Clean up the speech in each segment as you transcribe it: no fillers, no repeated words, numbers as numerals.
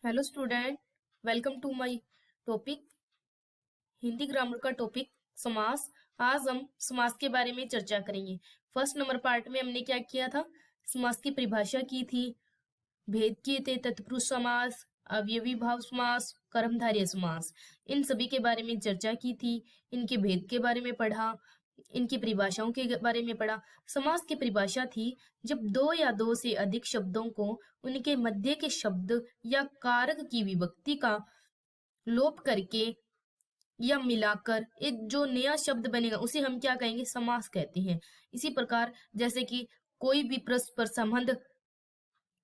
Hello student, welcome to my topic Hindi grammar का topic समास। आज हम समास के बारे में चर्चा करेंगे। फर्स्ट नंबर पार्ट में हमने क्या किया था, समास की परिभाषा की थी, भेद किए थे, तत्पुरुष समास, अवयवी भाव समास, कर्मधारय समास, इन सभी के बारे में चर्चा की थी। इनके भेद के बारे में पढ़ा, इनकी परिभाषाओं के बारे में पढ़ा। समास की परिभाषा थी जब दो या दो से अधिक शब्दों को उनके मध्य के शब्द या कारक की विभक्ति का लोप करके या मिलाकर एक जो नया शब्द बनेगा उसे हम क्या कहेंगे, समास कहते हैं। इसी प्रकार जैसे कि कोई भी परस्पर संबंध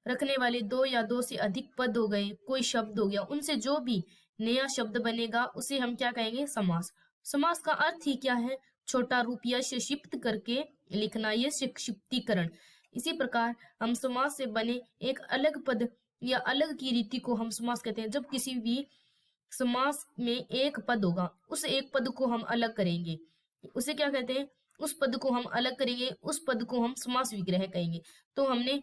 रखने वाले दो या दो से अधिक पद हो गए, कोई शब्द हो गया, उनसे जो भी नया शब्द बनेगा उसे हम क्या कहेंगे, समास। समास का अर्थ ही क्या है, छोटा रूप या संक्षिप्त करके लिखना, यह संक्षिप्तीकरण। इसी प्रकार हम समास से बने एक अलग पद या अलग की रीति को हम समास कहते हैं। जब किसी भी समास में एक पद होगा, उस एक पद को हम अलग करेंगे, उसे क्या कहते हैं, उस पद को हम अलग करेंगे, उस पद को हम समास विग्रह कहेंगे। तो हमने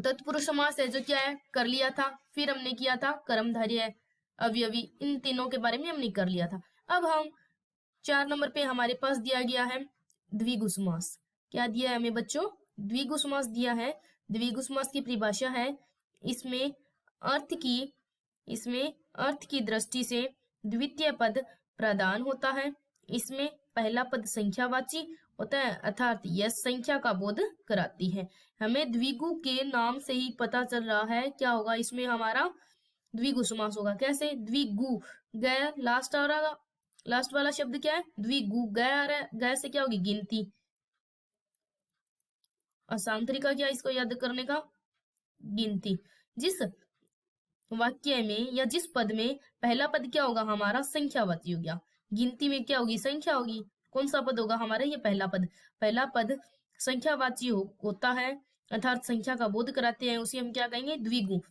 तत्पुरुष समास है जो क्या है, कर लिया था। फिर हमने किया था कर्मधारय, अवयवी, इन तीनों के बारे में हमने कर लिया था। अब हम 4 नंबर पे हमारे पास दिया गया है द्विगु समास। क्या दिया है हमें बच्चों, द्विगु समास दिया है। द्विगु समास की परिभाषा है, इसमें अर्थ की दृष्टि से द्वितीय पद प्रधान होता है। इसमें पहला पद संख्यावाची होता है, अर्थात यह संख्या का बोध कराती है। हमें द्विगु के नाम से ही पता चल रहा है क्या होगा, इसमें हमारा द्विगु समास होगा। कैसे, द्विगु, गया लास्ट आ रहा, लास्ट वाला शब्द क्या है, द्विगु, गया आ रहा है, गया से क्या होगी, गिनती। आसान तरीका क्या है इसको याद करने का, गिनती। जिस वाक्य में या जिस पद में पहला पद क्या होगा, हमारा संख्यावाची हो गया, गिनती में क्या होगी, संख्या होगी, कौन सा पद होगा हमारा, ये पहला पद। पहला पद संख्यावाची होता है, अर्थात संख्या का बोध कराते हैं, उसे हम क्या कहेंगे, द्विगु।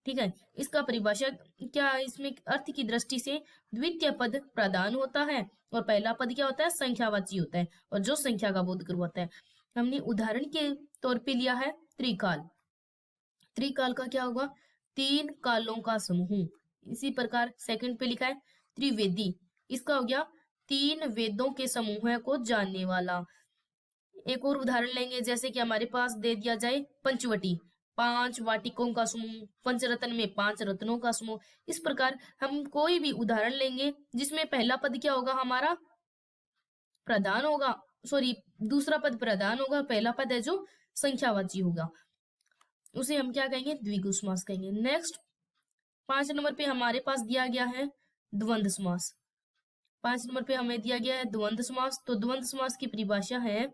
ठीक है, इसका परिभाषा क्या है, इसमें अर्थ की दृष्टि से द्वितीय पद प्रधान होता है और पहला पद क्या होता है, संख्यावाची होता है, और जो संख्या का बोध करवाता है। हमने उदाहरण के तौर पे लिया है त्रिकाल। त्रिकाल का क्या होगा, 3 कालों का समूह। इसी प्रकार सेकंड पे लिखा है त्रिवेदी, इसका हो गया 3 वेदों के समूह को जानने वाला। एक और उदाहरण लेंगे, जैसे कि हमारे पास दे दिया जाए पंचवटी, 5 वाटिकों का समूह, पंचरत्न में 5 रत्नों का समूह। इस प्रकार हम कोई भी उदाहरण लेंगे जिसमें पहला पद क्या होगा, हमारा प्रधान होगा, सॉरी दूसरा पद प्रधान होगा, पहला पद है जो संख्यावाची होगा, उसे हम क्या कहेंगे, द्विगु समास कहेंगे। नेक्स्ट 5 नंबर पे हमारे पास दिया गया है द्वंद्व समास। 5 नंबर पे हमें दिया गया है द्वंद्व समास। तो द्वंद्व समास की परिभाषा है,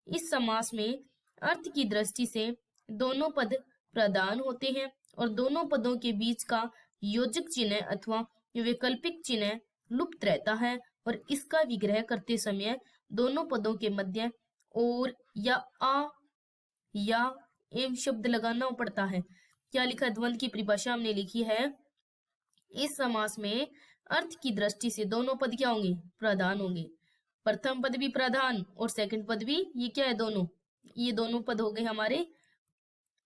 इस समास में अर्थ की दृष्टि से दोनों पद प्रधान होते हैं और दोनों पदों के बीच का योजक चिन्ह अथवा वैकल्पिक चिन्ह लुप्त रहता है, और इसका विग्रह करते समय दोनों पदों के मध्य और या आ या एम शब्द लगाना पड़ता है। क्या लिखा, द्वंद्व की परिभाषा हमने लिखी है, इस समास में अर्थ की दृष्टि से दोनों पद क्या होंगे, प्रधान होंगे। प्रथम पद भी प्रधान और सेकंड पद भी, ये क्या है, दोनों, ये दोनों पद हो गए हमारे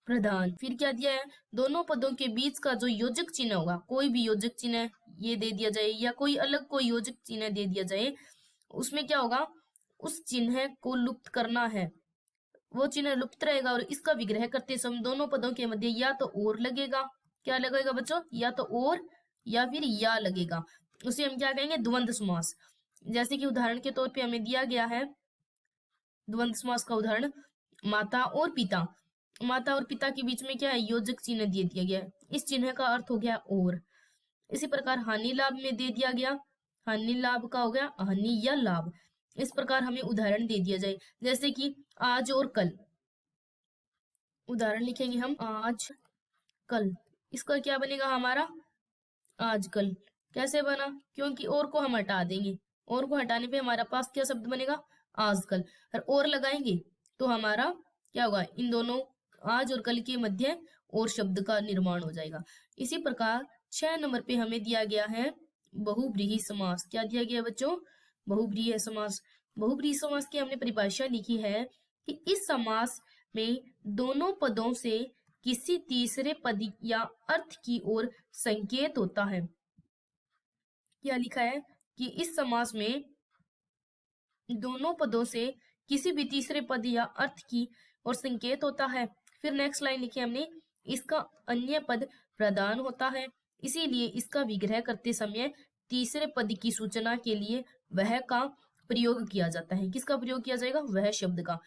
प्रधान। फिर क्या दिया है, दोनों पदों के बीच का जो योजक चिन्ह होगा, कोई भी योजक चिन्ह ये दे दिया जाए या कोई अलग कोई योजक चिन्ह दे दिया जाए, उसमें क्या होगा, उस चिन्ह को लुप्त करना है, वो चिन्ह लुप्त रहेगा, और इसका विग्रह करते समय दोनों पदों के मध्य या तो और लगेगा, क्या लगेगा बच्चों, या तो और या फिर या लगेगा, उसे हम क्या कहेंगे, द्वंद्व समास। जैसे कि उदाहरण के तौर पे हमें दिया गया है द्वंद्व समास का उदाहरण, माता और पिता। माता और पिता के बीच में क्या है, योजक चिन्ह दे दिया गया है, इस चिन्ह का अर्थ हो गया और। इसी प्रकार हानि लाभ में दे दिया गया, हानि लाभ का हो गया हानि या लाभ। इस प्रकार हमें उदाहरण दे दिया जाए, जैसे कि आज और कल, उदाहरण लिखेंगे हम, आज कल, इसका क्या बनेगा हमारा, आजकल। कैसे बना, क्योंकि और को हम हटा देंगे, और को हटाने पे हमारा पास क्या शब्द बनेगा, आजकल। और लगाएंगे तो हमारा क्या होगा, इन दोनों आज और कल के मध्य और शब्द का निर्माण हो जाएगा। इसी प्रकार 6 नंबर पे हमें दिया गया है बहुव्रीहि समास। क्या दिया गया बच्चों, बहुव्रीहि समास। बहुव्रीहि समास की हमने परिभाषा लिखी है कि इस समास में दोनों पदों से किसी तीसरे पद या अर्थ की ओर संकेत होता है। क्या लिखा है कि इस समास में दोनों पदों से किसी भी तीसरे पद या अर्थ की ओर संकेत होता है। फिर नेक्स्ट लाइन लिखी हमने, इसका अन्य पद प्रधान होता है, इसीलिए इसका विग्रह करते समय तीसरे पद की सूचना के लिए वह का प्रयोग किया जाता है। किसका प्रयोग किया जाएगा? वह शब्द का।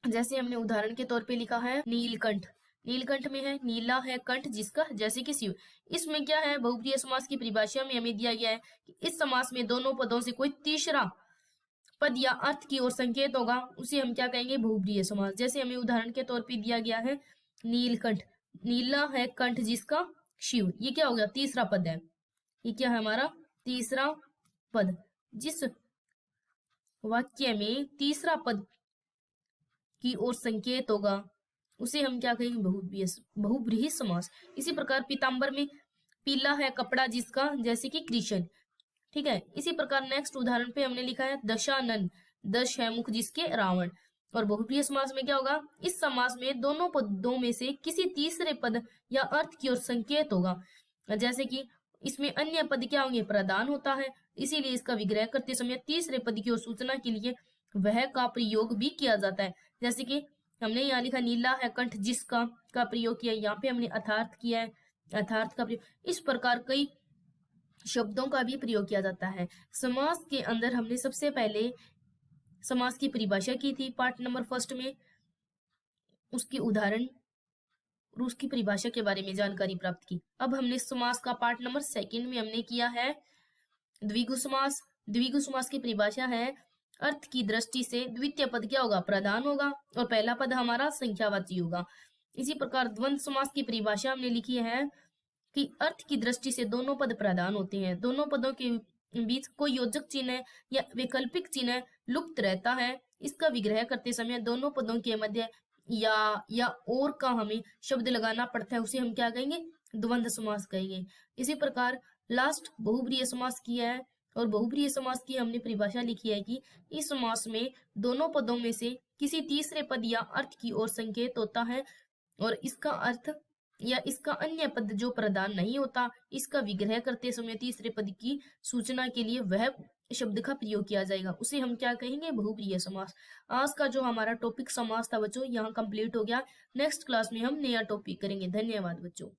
जैसे हमने उदाहरण के तौर पे लिखा है नीलकंठ। नीलकंठ में है नीला है कंठ जिसका, जैसे कि शिव। इसमें क्या है? बहुप्रिय समास की परिभाषा में हमें दिया गया है कि इस समास में दोनों पदों से कोई तीसरा पद या अर्थ की ओर संकेत होगा, उसे हम क्या कहेंगे? बहुप्रिय समास। जैसे हमें उदाहरण के तौर पे दिया गया है नीलकंठ, नीला है कंठ जिसका, शिव। ये क्या हो गया? तीसरा पद है। ये क्या है? हमारा तीसरा पद। जिस वाक्य में तीसरा पद की ओर संकेत होगा उसे हम क्या कहेंगे? बहुब्रीहि समास। इसी प्रकार पीताम्बर में पीला है कपड़ा जिसका, जैसे कि कृष्ण। ठीक है। इसी प्रकार नेक्स्ट उदाहरण पे हमने लिखा है दशानन, दश है मुख जिसके, रावण। और बहुप्रिय समास में क्या होगा? इस समास में दोनों पदों में से किसी तीसरे पद या अर्थ की ओर संकेत होगा, जैसे कि इसमें अन्य पद क्या होंगे? प्रधान होता है, इसीलिए इसका विग्रह करते समय तीसरे पद की ओर सूचना के लिए वह का प्रयोग भी किया जाता है। जैसे कि हमने यहाँ लिखा नीला है कंठ जिसका का प्रयोग किया, यहाँ पे हमने अर्थार्थ किया है, अर्थार्थ का प्रयोग। इस प्रकार कई शब्दों का भी प्रयोग किया जाता है। समास के अंदर हमने सबसे पहले समास की परिभाषा की थी पार्ट नंबर फर्स्ट में, उसकी उदाहरण और उसकी परिभाषा के बारे में जानकारी प्राप्त की। अब हमने समास का पार्ट नंबर सेकंड में हमने किया है द्विगु समास। द्विगु समास की परिभाषा है अर्थ की दृष्टि से द्वितीय पद क्या होगा? प्रधान होगा, और पहला पद हमारा संख्यावाची होगा। इसी प्रकार द्वंद्व समास की परिभाषा हमने लिखी है कि अर्थ की दृष्टि से दोनों पद प्रधान होते हैं, दोनों पदों के बीच कोई योजक चिन्ह या वैकल्पिक चिन्ह लुप्त रहता है। इसका विग्रह करते समय दोनों पदों के मध्य या और का हमें शब्द लगाना पड़ता है, उसे हम क्या कहेंगे? द्वंद्व समास कहेंगे। इसी प्रकार लास्ट बहुब्रीहि समास किया है, और बहुब्रीहि समास की हमने परिभाषा लिखी है कि इस समास में दोनों पदों में से किसी तीसरे पद या अर्थ की ओर संकेत होता है, और इसका अर्थ या इसका अन्य पद जो प्रधान नहीं होता, इसका विग्रह करते समय तीसरे पद की सूचना के लिए वह शब्द का प्रयोग किया जाएगा, उसे हम क्या कहेंगे? बहुप्रिय समास। आज का जो हमारा टॉपिक समास था बच्चों, यहाँ कंप्लीट हो गया। नेक्स्ट क्लास में हम नया टॉपिक करेंगे। धन्यवाद बच्चों।